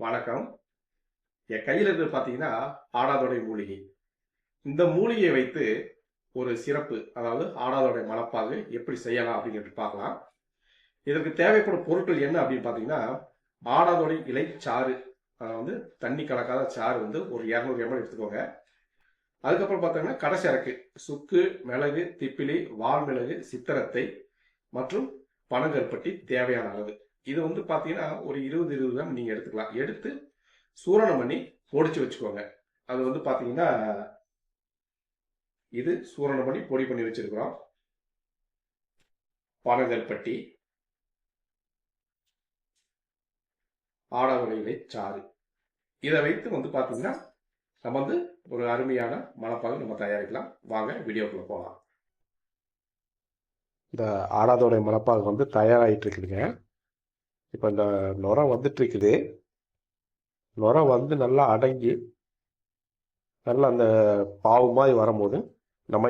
வணக்கம். என் கையில் இருக்கிறது பார்த்தீங்கன்னா ஆடாதொடை மூலிகை. இந்த மூலிகையை வைத்து ஒரு சிறப்பு, அதாவது ஆடாதொடை மணப்பாகு எப்படி செய்யலாம் அப்படிங்கிறது பார்க்கலாம். இதற்கு தேவைப்படும் பொருட்கள் என்ன அப்படின்னு பார்த்தீங்கன்னா, ஆடாதொடை இலை சாறு, அதாவது தண்ணி கலக்காத சாறு வந்து ஒரு 200 ml எடுத்துக்கோங்க. அதுக்கப்புறம் பார்த்தீங்கன்னா கடைசரக்கு, சுக்கு, மிளகு, திப்பிலி, வால்மிளகு, சித்திரத்தை மற்றும் பனங்கருப்பட்டி தேவையான அளவு. இது வந்து பார்த்தீங்கன்னா ஒரு 20 கிராம் நீங்கள் எடுத்துக்கலாம். எடுத்து சூரணம் பண்ணி பொடிச்சு வச்சுக்கோங்க. அது வந்து பார்த்தீங்கன்னா இது சூரணம் பண்ணி பொடி பண்ணி வச்சிருக்கிறோம். பனங்கல்பட்டி, ஆடாதொடை இலை சாறு, இதை வைத்து வந்து பார்த்தீங்கன்னா நம்ம வந்து ஒரு அருமையான மணப்பாகு நம்ம தயாரிக்கலாம். வாங்க வீடியோக்குள்ள போகலாம். இந்த ஆடாதொடை மணப்பாகு வந்து தயாராகிட்டு இருக்குதுங்க. இப்போ இந்த நுரம் வந்துட்டு இருக்குது. நுரம் வந்து நல்லா அடங்கி நல்லா அந்த பாவு மாதிரி வரும்போது நம்ம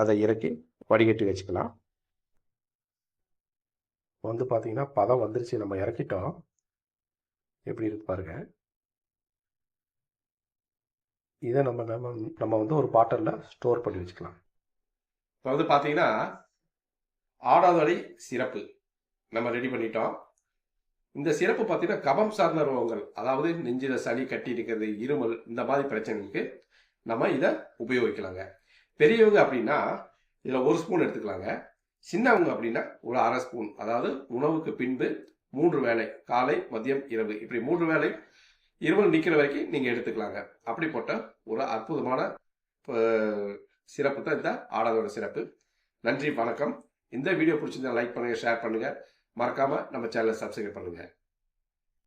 அதை இறக்கி வடிகட்டி வச்சுக்கலாம். வந்து பார்த்தீங்கன்னா பதம் வந்துருச்சு, நம்ம இறக்கிட்டோம். எப்படி இருக்கு பாருங்க. இதை நம்ம நம்ம நம்ம வந்து ஒரு பாட்டிலில் ஸ்டோர் பண்ணி வச்சுக்கலாம். இப்போ வந்து பார்த்தீங்கன்னா ஆடாதொடை சிறப்பு நம்ம ரெடி பண்ணிட்டோம். இந்த சிறப்பு பார்த்தீங்கன்னா கபம் சார்ந்த ரோகங்கள், அதாவது நெஞ்சில சளி கட்டி இருக்கிறது, இருமல், இந்த மாதிரி பிரச்சனைக்கு நம்ம இதை உபயோகிக்கலாங்க. பெரியவங்க அப்படின்னா இதில் 1 ஸ்பூன் எடுத்துக்கலாங்க. சின்னவங்க அப்படின்னா ஒரு 1/2 ஸ்பூன், அதாவது உணவுக்கு பின்பு 3 வேளை, காலை, மதியம், இரவு, இப்படி 3 வேளை இருமல் நிற்கிற வரைக்கும் நீங்கள் எடுத்துக்கலாங்க. அப்படிப்பட்ட ஒரு அற்புதமான சிறப்பு தான் இந்த ஆடாதொடை சிறப்பு. நன்றி, வணக்கம். இந்த வீடியோ பிடிச்சிருந்தா லைக் பண்ணுங்க, ஷேர் பண்ணுங்க, மறக்காம நம்ம சேனலை சப்ஸ்கிரைப் பண்ணுங்க.